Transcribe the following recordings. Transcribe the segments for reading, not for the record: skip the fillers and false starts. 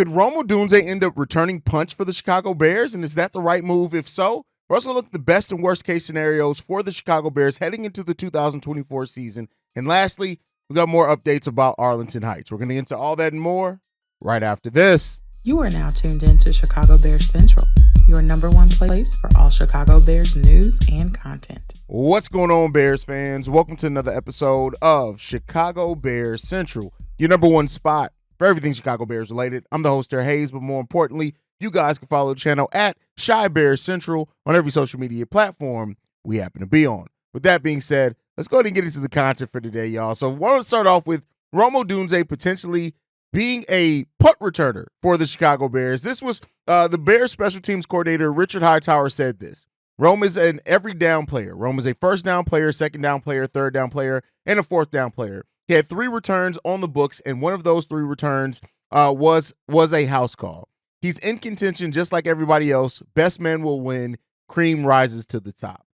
Could Rome Odunze end up returning punts for the Chicago Bears? And is that the right move? If so, we're also going to look at the best and worst case scenarios for the Chicago Bears heading into the 2024 season. And lastly, we got more updates about Arlington Heights. We're going to get into all that and more right after this. You are now tuned in to Chicago Bears Central, your number one place for all Chicago Bears news and content. What's going on, Bears fans? Welcome to another episode of Chicago Bears Central, your number one spot for everything Chicago Bears related. I'm the host there, Haize, but more importantly, you guys can follow the channel at Chi Bears Central on every social media platform we happen to be on. With that being said, let's go ahead and get into the content for today, y'all. So I want to start off with Rome Odunze potentially being a punt returner for the Chicago Bears. This was the Bears special teams coordinator, Richard Hightower, said this. Rome is an every down player. Rome is a first down player, second down player, third down player, and a fourth down player. He had 3 returns on the books, and one of those 3 returns was a house call. He's in contention just like everybody else. Best man will win. Cream rises to the top,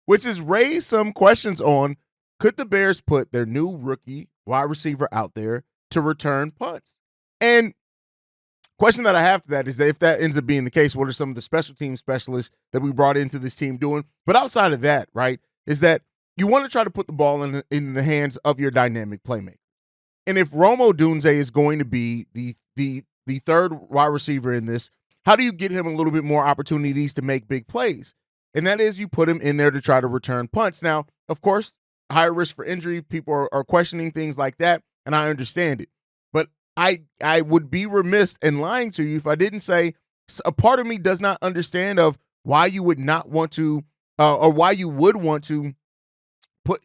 which has raised some questions on, could the Bears put their new rookie wide receiver out there to return punts? And question that I have to that is that if that ends up being the case, what are some of the special team specialists that we brought into this team doing? But outside of that, right, is that you want to try to put the ball in the hands of your dynamic playmaker. And if Rome Odunze is going to be the third wide receiver in this, how do you get him a little bit more opportunities to make big plays? And that is you put him in there to try to return punts. Now, of course, higher risk for injury. People are questioning things like that, and I understand it. But I would be remiss in lying to you if I didn't say a part of me does not understand of why you would not want to or why you would want to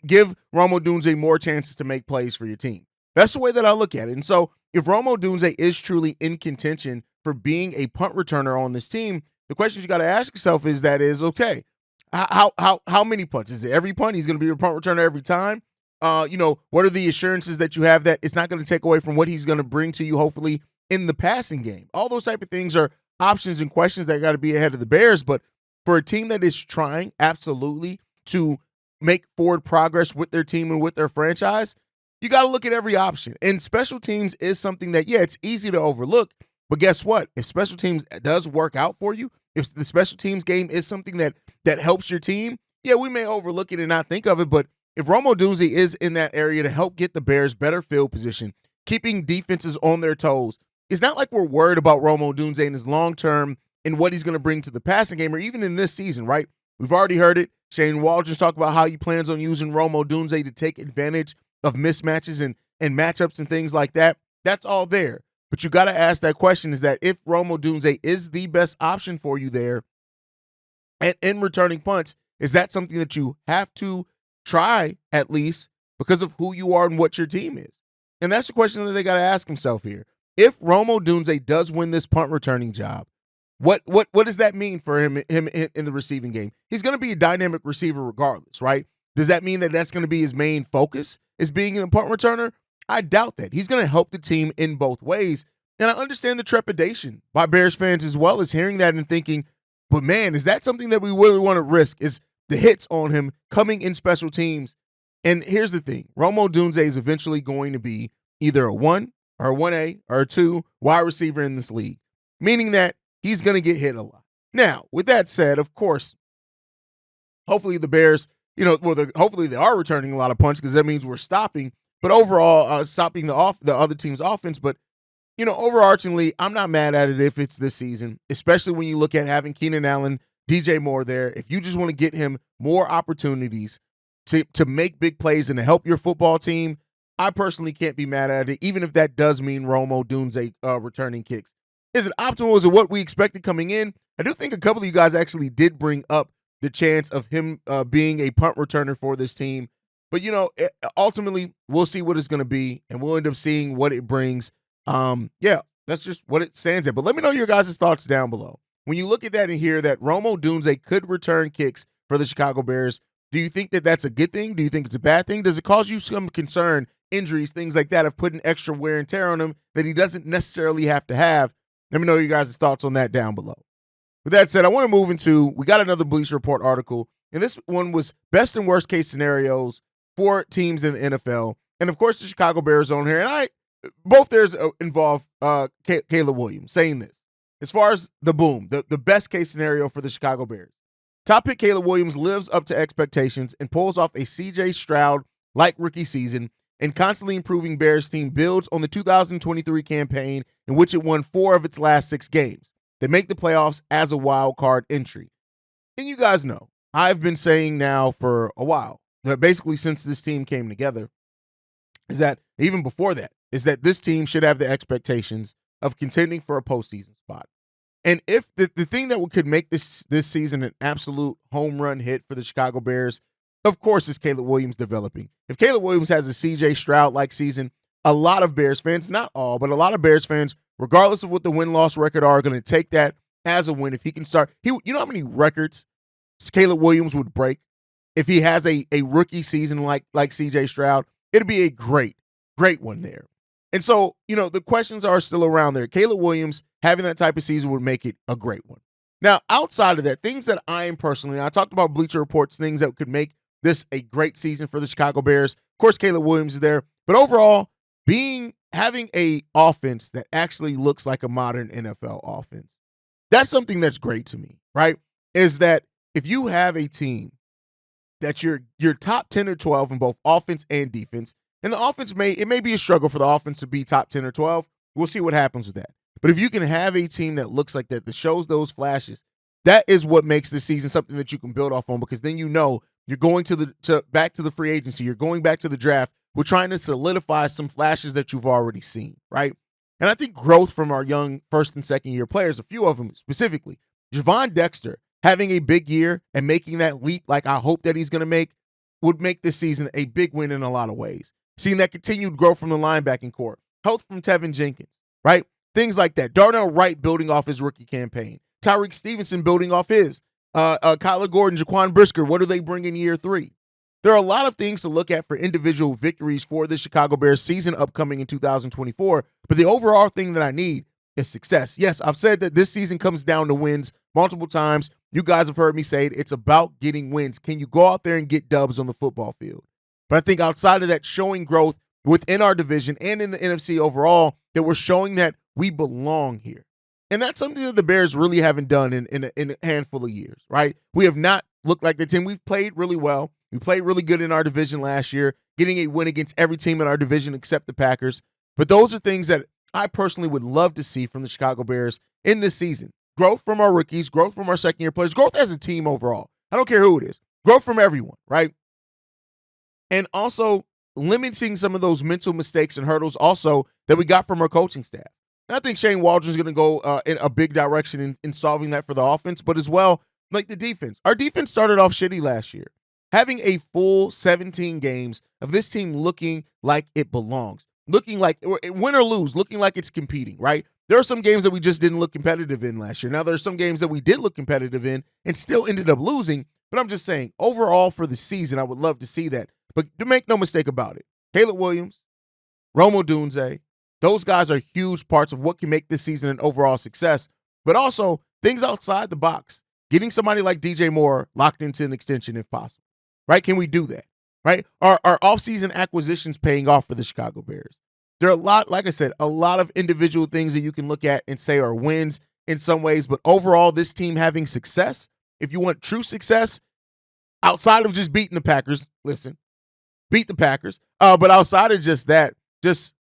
give Rome Odunze more chances to make plays for your team. That's the way that I look at it. And so if Rome Odunze is truly in contention for being a punt returner on this team, the question you got to ask yourself is, okay, how many punts? Is it every punt? He's going to be a punt returner every time? What are the assurances that you have that it's not going to take away from what he's going to bring to you, hopefully, in the passing game? All those type of things are options and questions that got to be ahead of the Bears. But for a team that is trying absolutely to make forward progress with their team and with their franchise, you got to look at every option. And special teams is something that, it's easy to overlook. But guess what? If special teams does work out for you, if the special teams game is something that helps your team, we may overlook it and not think of it. But if Rome Odunze is in that area to help get the Bears better field position, keeping defenses on their toes, it's not like we're worried about Rome Odunze and his long-term and what he's going to bring to the passing game or even in this season, right? We've already heard it. Shane Waldron's talked about how he plans on using Rome Odunze to take advantage of mismatches and matchups and things like that. That's all there. But you got to ask that question, is that if Rome Odunze is the best option for you there and in returning punts, is that something that you have to try at least because of who you are and what your team is? And that's the question that they got to ask himself here. If Rome Odunze does win this punt returning job, what does that mean for him in the receiving game? He's going to be a dynamic receiver regardless, right? Does that mean that that's going to be his main focus, is being a punt returner? I doubt that. He's going to help the team in both ways. And I understand the trepidation by Bears fans as well as hearing that and thinking, but man, is that something that we really want to risk, is the hits on him coming in special teams? And here's the thing. Rome Odunze is eventually going to be either a 1 or a 1A or a 2 wide receiver in this league, meaning that he's going to get hit a lot. Now, with that said, of course, hopefully the Bears, hopefully they are returning a lot of punts because that means we're stopping. But overall, stopping the other team's offense. But, overarchingly, I'm not mad at it if it's this season, especially when you look at having Keenan Allen, DJ Moore there. If you just want to get him more opportunities to make big plays and to help your football team, I personally can't be mad at it, even if that does mean Rome Odunze returning kicks. Is it optimal? Is it what we expected coming in? I do think a couple of you guys actually did bring up the chance of him being a punt returner for this team. But, ultimately, we'll see what it's going to be, and we'll end up seeing what it brings. That's just what it stands at. But let me know your guys' thoughts down below. When you look at that and hear that Rome Odunze could return kicks for the Chicago Bears, do you think that that's a good thing? Do you think it's a bad thing? Does it cause you some concern, injuries, things like that, of putting extra wear and tear on him that he doesn't necessarily have to have? Let me know your guys' thoughts on that down below. With that said, I want to move into, we got another Bleacher Report article, and this one was best and worst case scenarios for teams in the NFL. And of course, the Chicago Bears on here. And both theirs involve Caleb Williams saying this. As far as the boom, the best case scenario for the Chicago Bears, top pick Caleb Williams lives up to expectations and pulls off a C.J. Stroud-like rookie season, and constantly improving Bears team builds on the 2023 campaign in which it won 4 of its last 6 games. They make the playoffs as a wild card entry. And you guys know, I've been saying now for a while, that basically since this team came together, is that even before that, is that this team should have the expectations of contending for a postseason spot. And if the thing that could make this season an absolute home run hit for the Chicago Bears, of course, is Caleb Williams developing. If Caleb Williams has a C.J. Stroud-like season, a lot of Bears fans, not all, but a lot of Bears fans, regardless of what the win-loss record are going to take that as a win. If he can start, you know how many records Caleb Williams would break if he has a rookie season like C.J. Stroud? It'd be a great one there. And so, the questions are still around there. Caleb Williams having that type of season would make it a great one. Now, outside of that, things that I am personally, I talked about Bleacher Report's things that could make this a great season for the Chicago Bears. Of course, Caleb Williams is there. But overall, having a offense that actually looks like a modern NFL offense, that's something that's great to me, right? Is that if you have a team that you're top 10 or 12 in both offense and defense, and the offense may be a struggle for the offense to be top 10 or 12. We'll see what happens with that. But if you can have a team that looks like that shows those flashes, that is what makes this season something that you can build off on, because then you're going back to the free agency, you're going back to the draft. We're trying to solidify some flashes that you've already seen, right? And I think growth from our young first and second year players, a few of them specifically, Javon Dexter having a big year and making that leap like I hope that he's going to make, would make this season a big win in a lot of ways. Seeing that continued growth from the linebacking core, health from Tevin Jenkins, right? Things like that. Darnell Wright building off his rookie campaign. Tyreek Stevenson building off his. Kyler Gordon, Jaquan Brisker, what do they bring in year 3? There are a lot of things to look at for individual victories for the Chicago Bears season upcoming in 2024, but the overall thing that I need is success. Yes, I've said that this season comes down to wins multiple times. You guys have heard me say it. It's about getting wins. Can you go out there and get dubs on the football field? But I think outside of that, showing growth within our division and in the NFC overall, that we're showing that we belong here. And that's something that the Bears really haven't done in a handful of years, right? We have not looked like the team. We've played really well. We played really good in our division last year, getting a win against every team in our division except the Packers. But those are things that I personally would love to see from the Chicago Bears in this season. Growth from our rookies, growth from our second-year players, growth as a team overall. I don't care who it is. Growth from everyone, right? And also limiting some of those mental mistakes and hurdles also that we got from our coaching staff. And I think Shane Waldron's going to go in a big direction in solving that for the offense, but as well, like the defense. Our defense started off shitty last year. Having a full 17 games of this team looking like it belongs, looking like, win or lose, looking like it's competing, right? There are some games that we just didn't look competitive in last year. Now, there are some games that we did look competitive in and still ended up losing, but I'm just saying, overall for the season, I would love to see that. But to make no mistake about it, Caleb Williams, Rome Odunze, those guys are huge parts of what can make this season an overall success, but also things outside the box. Getting somebody like DJ Moore locked into an extension if possible, right? Can we do that, right? Are offseason acquisitions paying off for the Chicago Bears? There are a lot, like I said, a lot of individual things that you can look at and say are wins in some ways, but overall, this team having success, if you want true success, outside of just beating the Packers, listen, beat the Packers, but outside of just that, just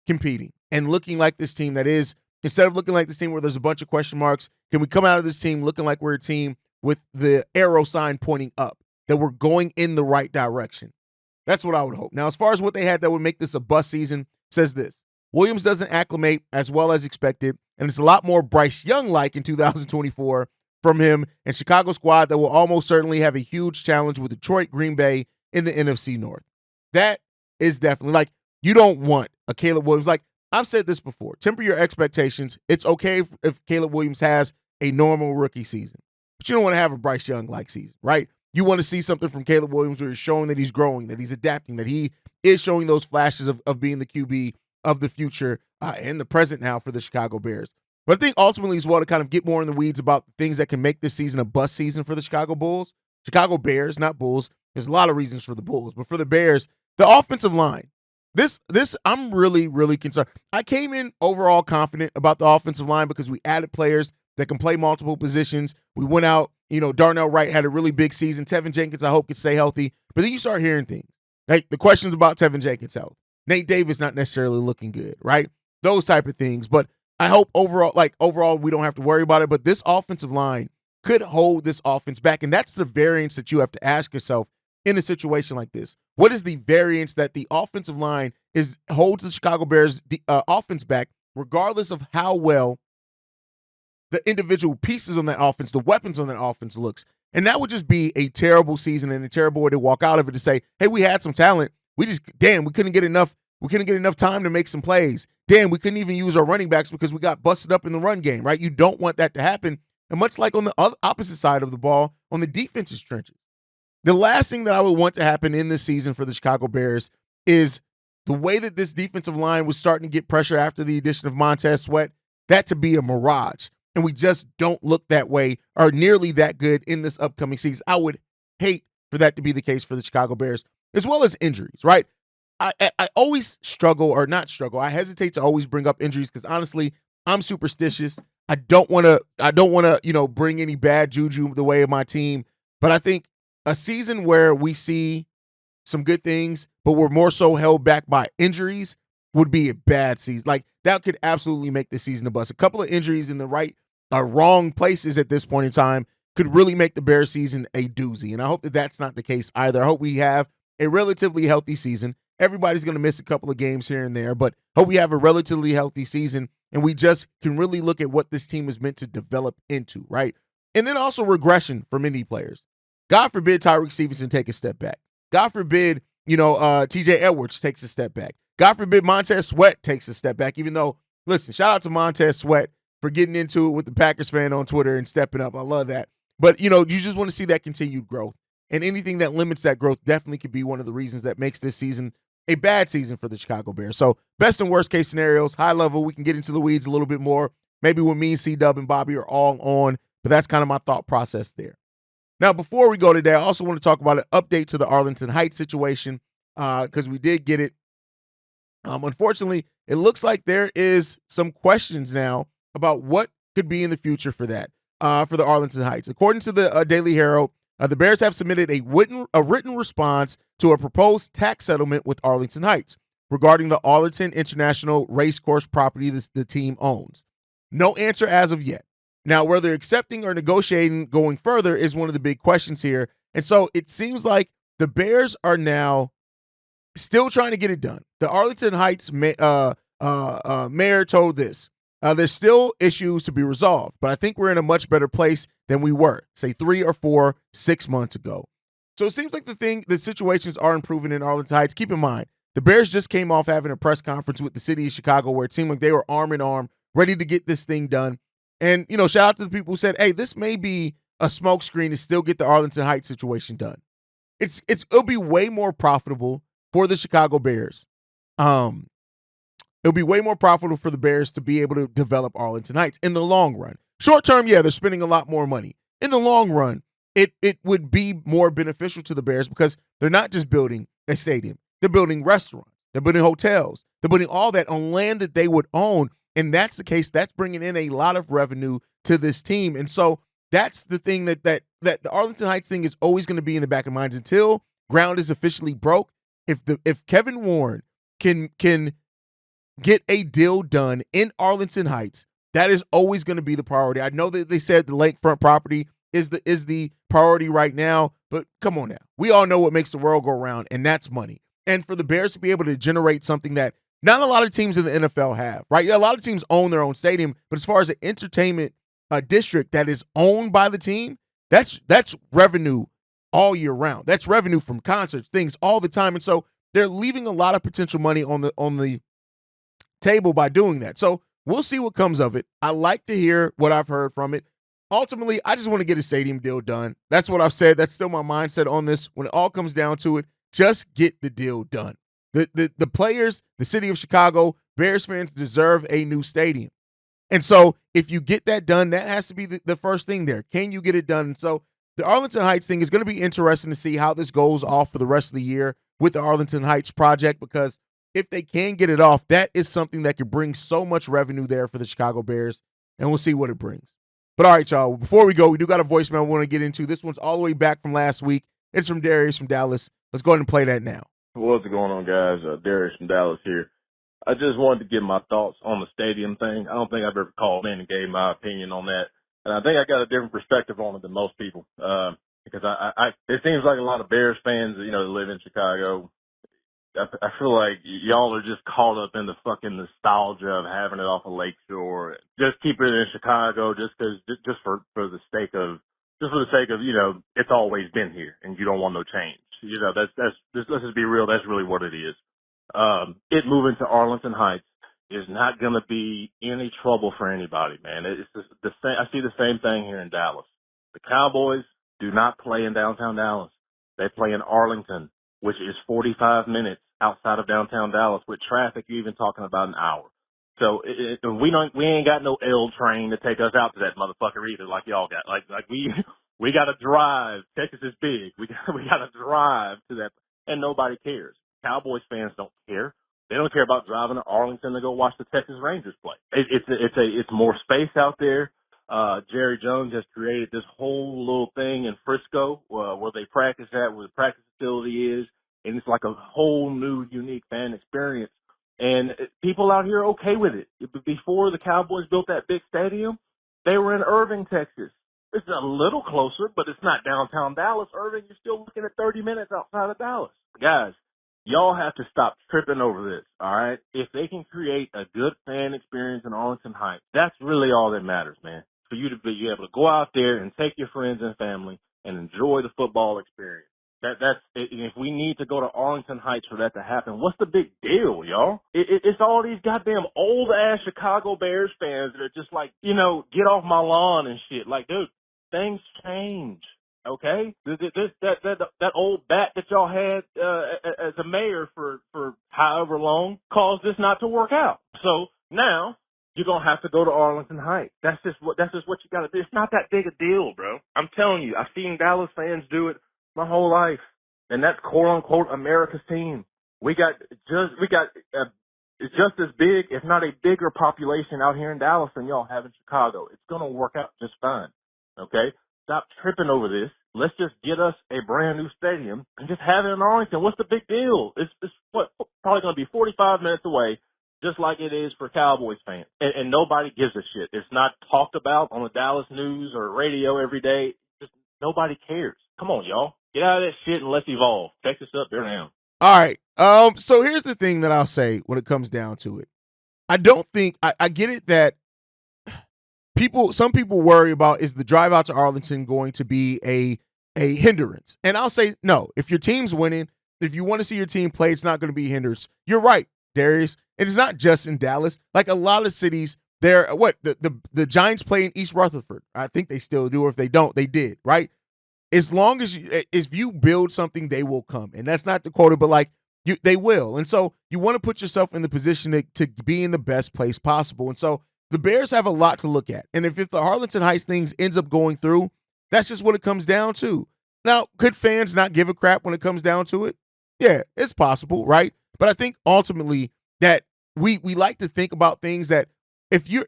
competing and looking like this team that is, instead of looking like this team where there's a bunch of question marks, can we come out of this team looking like we're a team with the arrow sign pointing up, that we're going in the right direction? That's what I would hope. Now, as far as what they had that would make this a bust season, says this: Williams doesn't acclimate as well as expected, and it's a lot more Bryce Young-like in 2024 from him and Chicago squad that will almost certainly have a huge challenge with Detroit, Green Bay in the NFC North. That is definitely, like, you don't want a Caleb Williams. Like, I've said this before, temper your expectations. It's okay if Caleb Williams has a normal rookie season, but you don't want to have a Bryce Young-like season, right? You want to see something from Caleb Williams where he's showing that he's growing, that he's adapting, that he is showing those flashes of being the QB of the future and the present now for the Chicago Bears. But I think ultimately as well, to kind of get more in the weeds about the things that can make this season a bust season for the Chicago Bears, not Bulls. There's a lot of reasons for the Bulls, but for the Bears, the offensive line. This I'm really, really concerned. I came in overall confident about the offensive line because we added players that can play multiple positions. We went out, Darnell Wright had a really big season. Tevin Jenkins, I hope, can stay healthy. But then you start hearing things like the questions about Tevin Jenkins' health. Nate Davis not necessarily looking good, right? Those type of things. But I hope overall we don't have to worry about it. But this offensive line could hold this offense back. And that's the variance that you have to ask yourself in a situation like this. What is the variance that the offensive line holds the Chicago Bears offense back, regardless of how well the individual pieces on that offense, the weapons on that offense looks? And that would just be a terrible season and a terrible way to walk out of it, to say, hey, we had some talent. We couldn't get enough. We couldn't get enough time to make some plays. Damn, we couldn't even use our running backs because we got busted up in the run game, right? You don't want that to happen. And much like on the opposite side of the ball, on the defense's trenches, the last thing that I would want to happen in this season for the Chicago Bears is the way that this defensive line was starting to get pressure after the addition of Montez Sweat, that to be a mirage. And we just don't look that way or nearly that good in this upcoming season. I would hate for that to be the case for the Chicago Bears, as well as injuries, right? I always I hesitate to always bring up injuries because honestly, I'm superstitious. I don't want to, bring any bad juju the way of my team. But I think a season where we see some good things, but we're more so held back by injuries would be a bad season. Like, that could absolutely make the season a bust. A couple of injuries in the wrong places at this point in time could really make the Bears season a doozy. And I hope that that's not the case either. I hope we have a relatively healthy season. Everybody's going to miss a couple of games here and there, but hope we have a relatively healthy season and we just can really look at what this team is meant to develop into, right? And then also regression for many players. God forbid Tyreek Stevenson take a step back. God forbid, TJ Edwards takes a step back. God forbid Montez Sweat takes a step back, even though, listen, shout out to Montez Sweat for getting into it with the Packers fan on Twitter and stepping up. I love that. But, you just want to see that continued growth. And anything that limits that growth definitely could be one of the reasons that makes this season a bad season for the Chicago Bears. So best and worst case scenarios, high level, we can get into the weeds a little bit more. Maybe when me and C-Dub and Bobby are all on, but that's kind of my thought process there. Now, before we go today, I also want to talk about an update to the Arlington Heights situation because we did get it. Unfortunately, it looks like there is some questions now about what could be in the future for that, for the Arlington Heights. According to the Daily Herald, the Bears have submitted a written response to a proposed tax settlement with Arlington Heights regarding the Arlington International Racecourse property the team owns. No answer as of yet. Now, whether accepting or negotiating going further is one of the big questions here. And so it seems like the Bears are now still trying to get it done. The Arlington Heights mayor told this. There's still issues to be resolved, but I think we're in a much better place than we were, say 3 or 4, 6 months ago. So it seems like the situations are improving in Arlington Heights. Keep in mind, the Bears just came off having a press conference with the city of Chicago where it seemed like they were arm in arm, ready to get this thing done. And, shout out to the people who said, hey, this may be a smokescreen to still get the Arlington Heights situation done. It'll be way more profitable for the Chicago Bears. It'll be way more profitable for the Bears to be able to develop Arlington Heights in the long run. Short term, yeah, they're spending a lot more money. In the long run, it would be more beneficial to the Bears because they're not just building a stadium. They're building restaurants. They're building hotels. They're building all that on land that they would own. And that's the case. That's bringing in a lot of revenue to this team. And so that's the thing that the Arlington Heights thing is always going to be in the back of minds until ground is officially broke. If Kevin Warren can get a deal done in Arlington Heights, that is always going to be the priority. I know that they said the lakefront property is the priority right now, but come on now. We all know what makes the world go round, and that's money. And for the Bears to be able to generate something that not a lot of teams in the NFL have, right? A lot of teams own their own stadium, but as far as an entertainment district that is owned by the team, that's revenue all year round. That's revenue from concerts, things all the time. And so they're leaving a lot of potential money on the table by doing that. So we'll see what comes of it. I like to hear what I've heard from it. Ultimately, I just want to get a stadium deal done. That's what I've said. That's still my mindset on this. When it all comes down to it, just get the deal done. The players, the city of Chicago, Bears fans deserve a new stadium. And so if you get that done, that has to be the first thing there. Can you get it done? And so the Arlington Heights thing is going to be interesting to see how this goes off for the rest of the year with the Arlington Heights project, because if they can get it off, that is something that could bring so much revenue there for the Chicago Bears, and we'll see what it brings. But all right, y'all, before we go, we do got a voicemail we want to get into. This one's all the way back from last week. It's from Darius from Dallas. Let's go ahead and play that now. What's going on, guys? Darius from Dallas here. I just wanted to give my thoughts on the stadium thing. I don't think I've ever called in and gave my opinion on that. And I think I got a different perspective on it than most people. Because it seems like a lot of Bears fans, that live in Chicago, I feel like y'all are just caught up in the fucking nostalgia of having it off of Lakeshore. Just keep it in Chicago just for the sake of, it's always been here and you don't want no change. Let's just be real. That's really what it is. It moving to Arlington Heights is not going to be any trouble for anybody, man. It's just the same. I see the same thing here in Dallas. The Cowboys do not play in downtown Dallas. They play in Arlington, which is 45 minutes outside of downtown Dallas. With traffic, you're even talking about an hour. So we ain't got no L train to take us out to that motherfucker either, like y'all got. Like we got to drive. Texas is big. We got to drive to that, and nobody cares. Cowboys fans don't care. They don't care about driving to Arlington to go watch the Texas Rangers play. It's more space out there. Jerry Jones has created this whole little thing in Frisco where they practice at, where the practice facility is, and it's like a whole new, unique fan experience. And people out here are okay with it. Before the Cowboys built that big stadium, they were in Irving, Texas. It's a little closer, but it's not downtown Dallas. Irving, you're still looking at 30 minutes outside of Dallas. Guys, y'all have to stop tripping over this, all right? If they can create a good fan experience in Arlington Heights, that's really all that matters, man. For you to be able to go out there and take your friends and family and enjoy the football experience. That's if we need to go to Arlington Heights for that to happen, what's the big deal, y'all? It's all these goddamn old-ass Chicago Bears fans that are just like, get off my lawn and shit. Like, dude, things change, okay? That old bat that y'all had as a mayor for however long caused this not to work out. So now you're going to have to go to Arlington Heights. That's just what you got to do. It's not that big a deal, bro. I'm telling you, I've seen Dallas fans do it my whole life, and that's quote unquote America's team. We got just as big, if not a bigger population out here in Dallas than y'all have in Chicago. It's gonna work out just fine. Okay, stop tripping over this. Let's just get us a brand new stadium and just have it in Arlington. What's the big deal? It's probably gonna be 45 minutes away, just like it is for Cowboys fans, and nobody gives a shit. It's not talked about on the Dallas news or radio every day. Just nobody cares. Come on, y'all. Get out of that shit and let's evolve. Texas up there now. All right. So here's the thing that I'll say when it comes down to it. I don't think I get it that some people worry about, is the drive out to Arlington going to be a hindrance? And I'll say no. If your team's winning, if you want to see your team play, it's not going to be a hindrance. You're right, Darius. And it's not just in Dallas. Like a lot of cities, the Giants play in East Rutherford. I think they still do, or if they don't, they did, right? As long as if you build something, they will come. And that's not the quota, but they will. And so you want to put yourself in the position to be in the best place possible. And so the Bears have a lot to look at. And if the Arlington Heights things ends up going through, that's just what it comes down to. Now, could fans not give a crap when it comes down to it? Yeah, it's possible, right? But I think ultimately that we like to think about things that if you're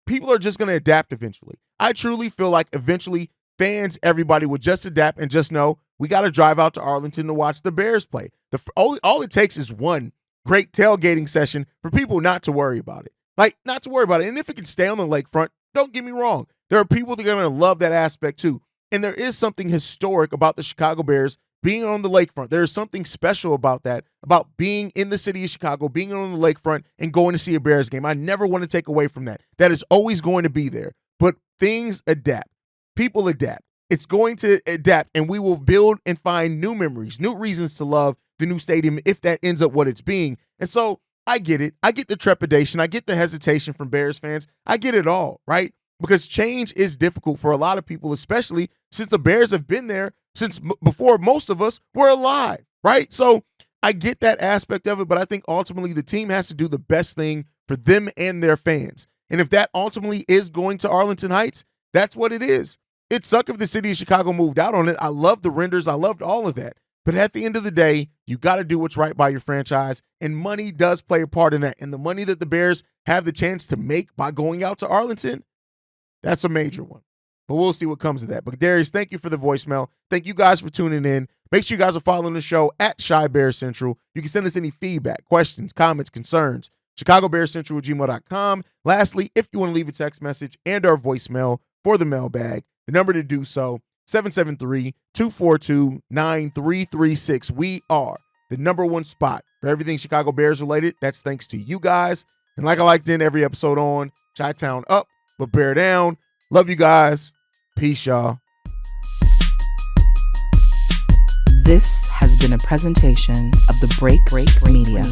people are just going to adapt eventually. I truly feel like eventually fans, everybody would just adapt and just know we got to drive out to Arlington to watch the Bears play. All it takes is one great tailgating session for people not to worry about it. Not to worry about it. And if it can stay on the lakefront, don't get me wrong. There are people that are going to love that aspect too. And there is something historic about the Chicago Bears being on the lakefront. There is something special about that, about being in the city of Chicago, being on the lakefront and going to see a Bears game. I never want to take away from that. That is always going to be there. But things adapt. People adapt. It's going to adapt, and we will build and find new memories, new reasons to love the new stadium if that ends up what it's being. And so I get it. I get the trepidation. I get the hesitation from Bears fans. I get it all, right? Because change is difficult for a lot of people, especially since the Bears have been there since before most of us were alive, right? So I get that aspect of it, but I think ultimately the team has to do the best thing for them and their fans. And if that ultimately is going to Arlington Heights, that's what it is. It sucked if the city of Chicago moved out on it. I loved the renders. I loved all of that. But at the end of the day, You got to do what's right by your franchise, and money does play a part in that. And the money that the Bears have the chance to make by going out to Arlington, that's a major one. But we'll see what comes of that. But Darius, thank you for the voicemail. Thank you guys for tuning in. Make sure you guys are following the show at Shy Bear Central. You can send us any feedback, questions, comments, concerns, ChicagoBearsCentral@gmail.com. Lastly, if you want to leave a text message and our voicemail for the mailbag, the number to do so, 773-242-9336. We are the number one spot for everything Chicago Bears related. That's thanks to you guys. And like I like to end every episode on, Chi-Town up, but bear down. Love you guys. Peace, y'all. This has been a presentation of the Break Media.